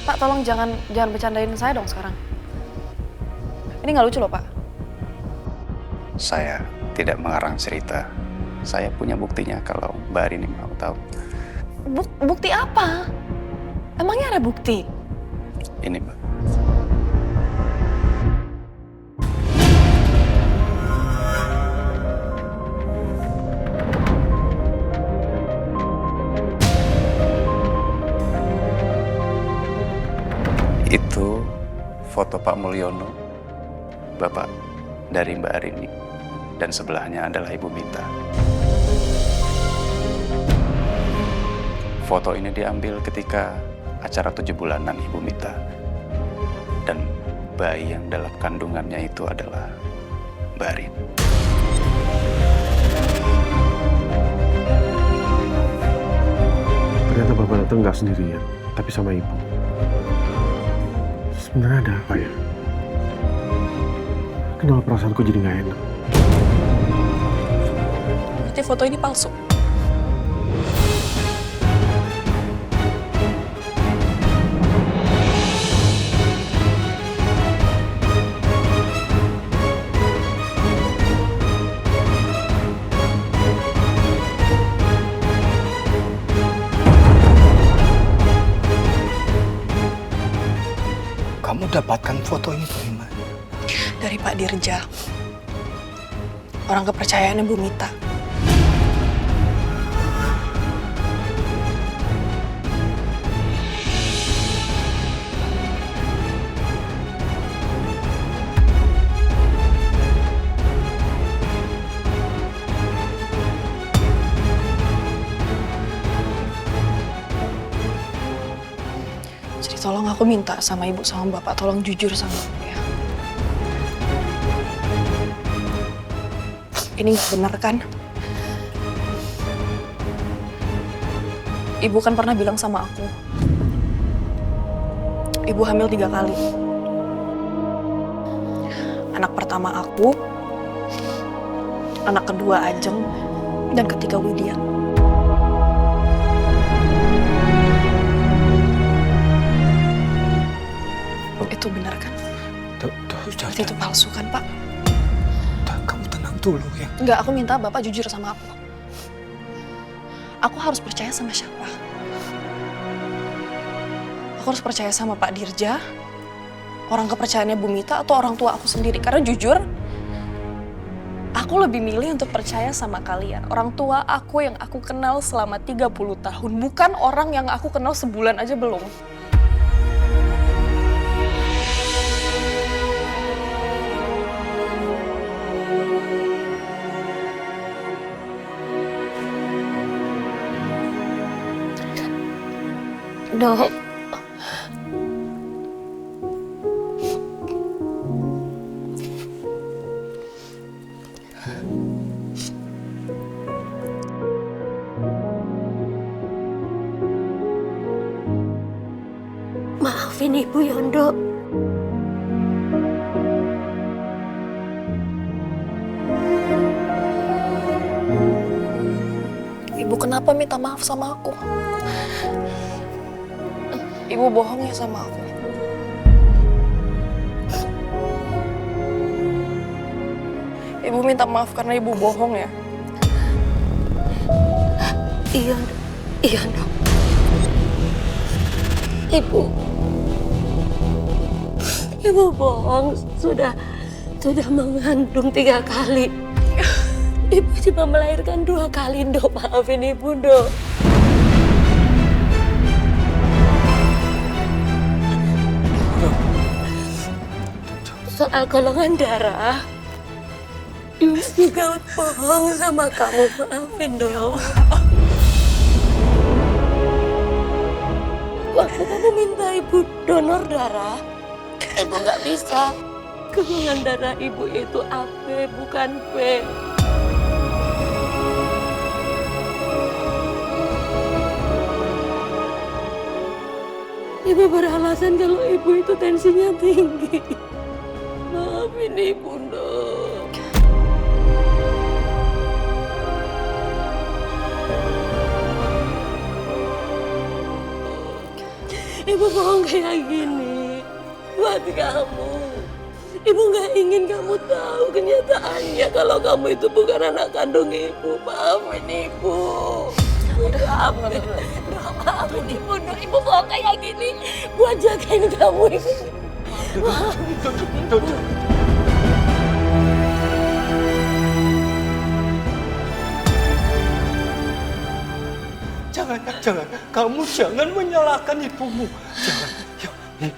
Pak, tolong jangan bercandain saya dong sekarang. Ini nggak lucu loh, Pak. Saya tidak mengarang cerita. Saya punya buktinya kalau Mbak Arini mau tahu. Bukti apa? Emangnya ada bukti? Ini, Mbak. Itu foto Pak Mulyono, bapak dari Mbak Arini, dan sebelahnya adalah Ibu Mita. Foto ini diambil ketika acara 7 bulanan Ibu Mita. Dan bayi yang dalam kandungannya itu adalah Mbak Arini. Ternyata bapak datang nggak sendirian, tapi sama ibu. Sebenarnya ada apa ya? Kenapa perasaanku jadi nggak enak? Berarti foto ini palsu. Kamu dapatkan foto ini dari mana? Dari Pak Dirja. Orang kepercayaannya Bu Mita. Jadi tolong aku minta sama ibu sama bapak, tolong jujur sama aku ya. Ini nggak benar kan? Ibu kan pernah bilang sama aku, ibu hamil 3 kali. Anak pertama aku, anak kedua Ajeng, dan ketiga Widya. Itu benar kan? Berarti itu palsu kan, Pak? Kamu tenang dulu ya. Enggak, aku minta Bapak jujur sama aku. Aku harus percaya sama siapa? Aku harus percaya sama Pak Dirja, orang kepercayaannya Bu Mita, atau orang tua aku sendiri. Karena jujur, aku lebih milih untuk percaya sama kalian. Orang tua aku yang aku kenal selama 30 tahun. Bukan orang yang aku kenal sebulan aja belum. Dok, maafin Ibu Yondo. Ibu kenapa minta maaf sama aku? Ibu bohong ya sama aku. Ibu minta maaf karena ibu bohong ya. Iya, iya dok. Ibu bohong, sudah mengandung 3 kali. Ibu cuma melahirkan 2 kali, dok. Maafin Ibu, dok. Soal golongan darah, Ibu juga bohong sama kamu. Maafin, dok. Waktu kamu minta Ibu donor darah, Ibu nggak bisa. Golongan darah Ibu itu AB, bukan B. Ibu beralasan kalau Ibu itu tensinya tinggi. Maafin Ibu, dok. Ibu bohong kayak gini buat kamu. Ibu nggak ingin kamu tahu kenyataannya kalau kamu itu bukan anak kandung ibu. Maafin ibu. Maafin ibu. Ibu bohong kayak gini buat jagain kamu ibu. Jangan. Kamu jangan menyalahkan ibumu. Jangan.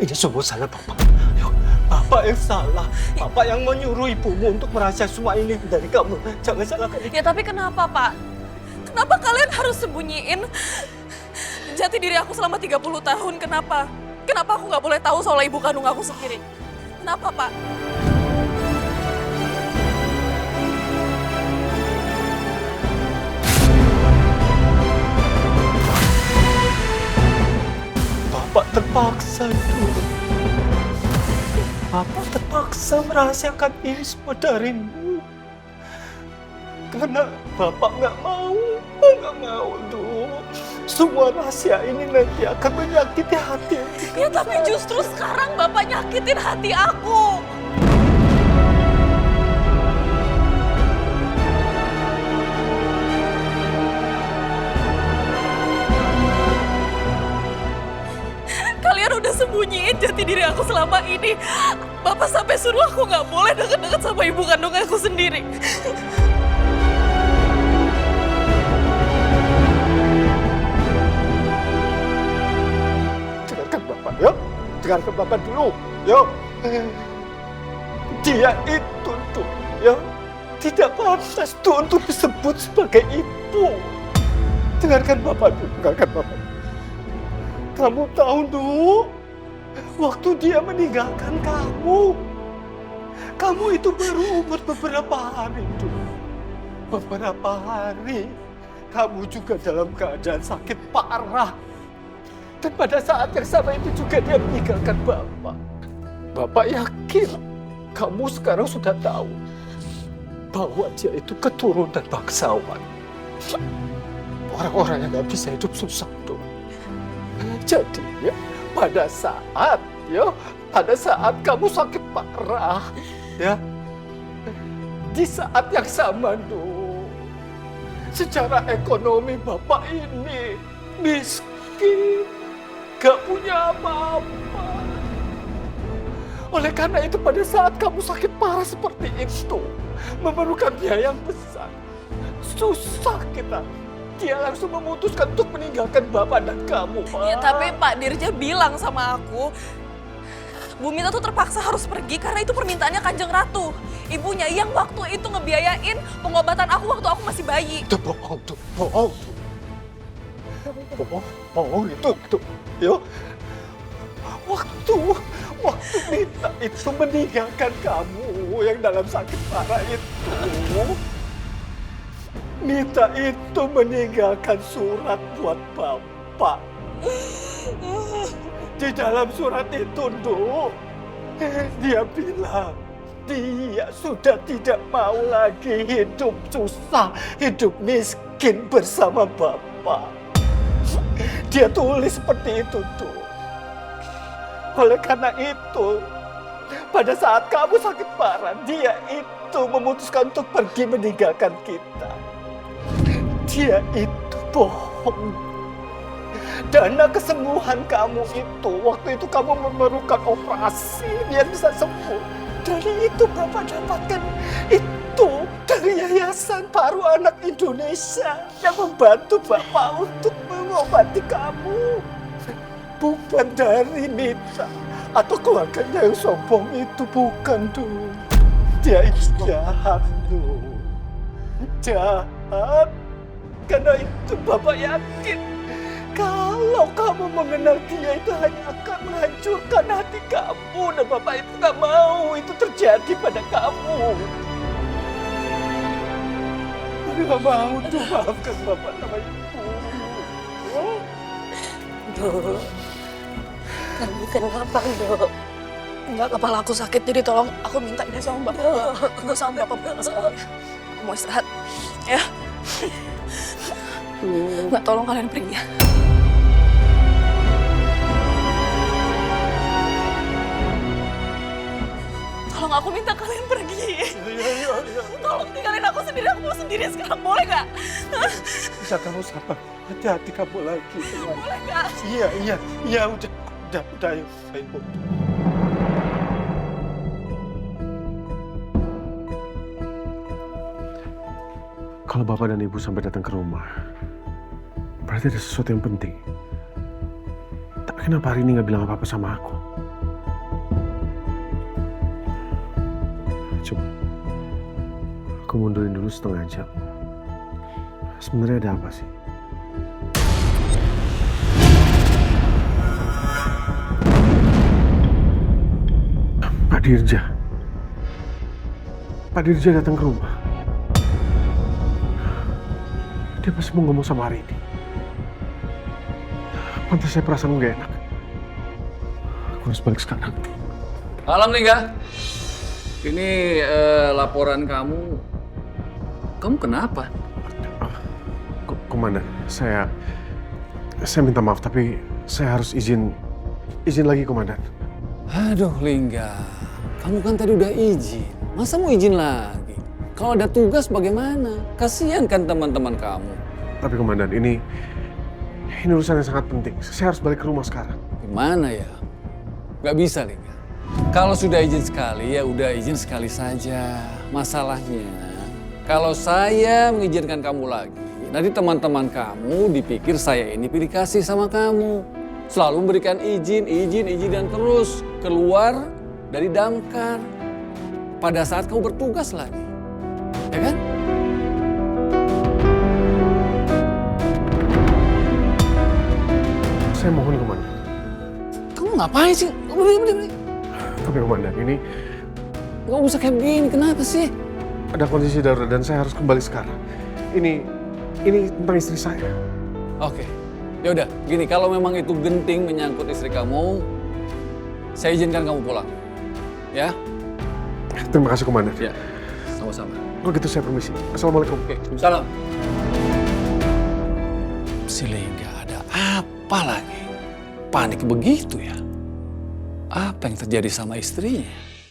Ini semua salah Bapak. Bapak yang salah. Bapak yang menyuruh ibumu untuk merahasiakan semua ini dari kamu. Jangan salahkan ibu. Ya tapi kenapa, Pak? Kenapa kalian harus sembunyiin jati diri aku selama 30 tahun? Kenapa? Kenapa aku nggak boleh tahu soal ibu kandung aku sendiri? Kenapa, Pak? Bapak terpaksa dulu. Bapak terpaksa merahasiakan ini semua darimu. Karena Bapak nggak mau tuh. Semua rahasia ini nanti akan menyakiti hati. Ya tapi justru sekarang Bapak nyakitin hati aku. Kalian udah sembunyiin jati diri aku selama ini. Bapak sampai suruh aku nggak boleh deket-deket sama ibu kandung aku sendiri. Dengarkan Bapak, ya. Dengarkan Bapak dulu, ya. Dia itu tuh, ya, tidak pantas tuh untuk disebut sebagai ibu. Dengarkan Bapak dulu, dengarkan Bapak. Kamu tahu tuh, waktu dia meninggalkan kamu itu baru umur beberapa hari tuh. Beberapa hari, kamu juga dalam keadaan sakit parah. Dan pada saat yang sama itu juga dia meninggalkan Bapak. Bapak yakin kamu sekarang sudah tahu bahwa dia itu keturunan bangsawan. Orang-orang yang nggak bisa hidup susah tuh. Jadi ya, pada saat kamu sakit parah, ya, di saat yang sama tuh, secara ekonomi Bapak ini miskin. Gak punya apa-apa. Oleh karena itu pada saat kamu sakit parah seperti itu, memerlukan biaya yang besar, susah kita. Dia langsung memutuskan untuk meninggalkan Bapak dan kamu, Pak. Ya tapi Pak Dirja bilang sama aku, Bu Mita tuh terpaksa harus pergi karena itu permintaannya Kanjeng Ratu. Ibunya yang waktu itu ngebiayain pengobatan aku waktu aku masih bayi. Itu bohong tuh, bohong. Bohong itu, ya. Waktu Mita itu meninggalkan kamu yang dalam sakit parah itu, Mita itu meninggalkan surat buat Bapak. Di dalam surat itu, Nduk, dia bilang dia sudah tidak mau lagi hidup susah, hidup miskin bersama Bapak. Dia tulis seperti itu, tuh. Oleh karena itu, pada saat kamu sakit parah, dia itu memutuskan untuk pergi meninggalkan kita. Dia itu bohong. Dana kesembuhan kamu itu, waktu itu kamu memerlukan operasi biar bisa sembuh. Dari itu Bapak dapatkan itu dari Yayasan Paru Anak Indonesia yang membantu Bapak untuk mengobati kamu. Bukan dari Mita atau keluarganya yang sombong itu, bukan tuh. Dia itu jahat tuh. Jahat. Karena itu Bapak yakin kalau kamu mengenal dia itu hanya akan menghancurkan hati kamu. Dan Bapak itu gak mau itu terjadi pada kamu. Bapak gak mau tuh, maafkan Bapak sama Ibu. Oh. Dok, kamu kenapa, Dok? Enggak, kepala aku sakit, jadi tolong aku minta dia sama Bapak. Aku sama Bapak pulang sekarang ya. Aku mau istirahat. Ya. Enggak, tolong kalian pergi ya. aku minta kalian pergi. Iya. Tolong tinggalin aku mau sendiri sekarang, boleh nggak? Bisa kamu sabar. Hati-hati kamu lagi. Boleh nggak? Iya, udah, ayo. Kalau bapak dan ibu sampai datang ke rumah, berarti ada sesuatu yang penting. Tapi kenapa hari ini nggak bilang apa-apa sama aku? Coba, aku mundurin dulu setengah jam. Sebenarnya ada apa sih? Pak Dirja. Pak Dirja datang ke rumah. Dia pasti mau ngomong sama hari ini. Pantas saya perasaan gak enak. Aku harus balik sekarang. Malam Lingga. Ini laporan kamu. Kamu kenapa? Komandan, saya minta maaf tapi saya harus izin lagi, Komandan. Aduh Lingga, kamu kan tadi udah izin. Masa mau izin lagi? Kalau ada tugas bagaimana? Kasihan kan teman-teman kamu. Tapi Komandan, ini urusan yang sangat penting. Saya harus balik ke rumah sekarang. Gimana ya? Gak bisa Lingga. Kalau sudah izin sekali ya udah izin sekali saja. Masalahnya kalau saya mengizinkan kamu lagi, nanti teman-teman kamu dipikir saya ini pilih kasih sama kamu. Selalu memberikan izin dan terus keluar dari damkar pada saat kamu bertugas lagi. Ya kan? Saya mohon, Komandan. Kamu ngapain sih? Beri. Tapi Komandan, ini Gak usah kayak begini, kenapa sih? ada kondisi darurat dan saya harus kembali sekarang. Ini tentang istri saya. Oke, ya udah. Gini, kalau memang itu genting menyangkut istri kamu, saya izinkan kamu pulang. Ya? Terima kasih, Komandan. Ya, sama-sama. Kalau gitu saya permisi. Assalamualaikum. Oke, salam. Si Lingga ada apa lagi? Panik begitu ya? Apa yang terjadi sama istrinya?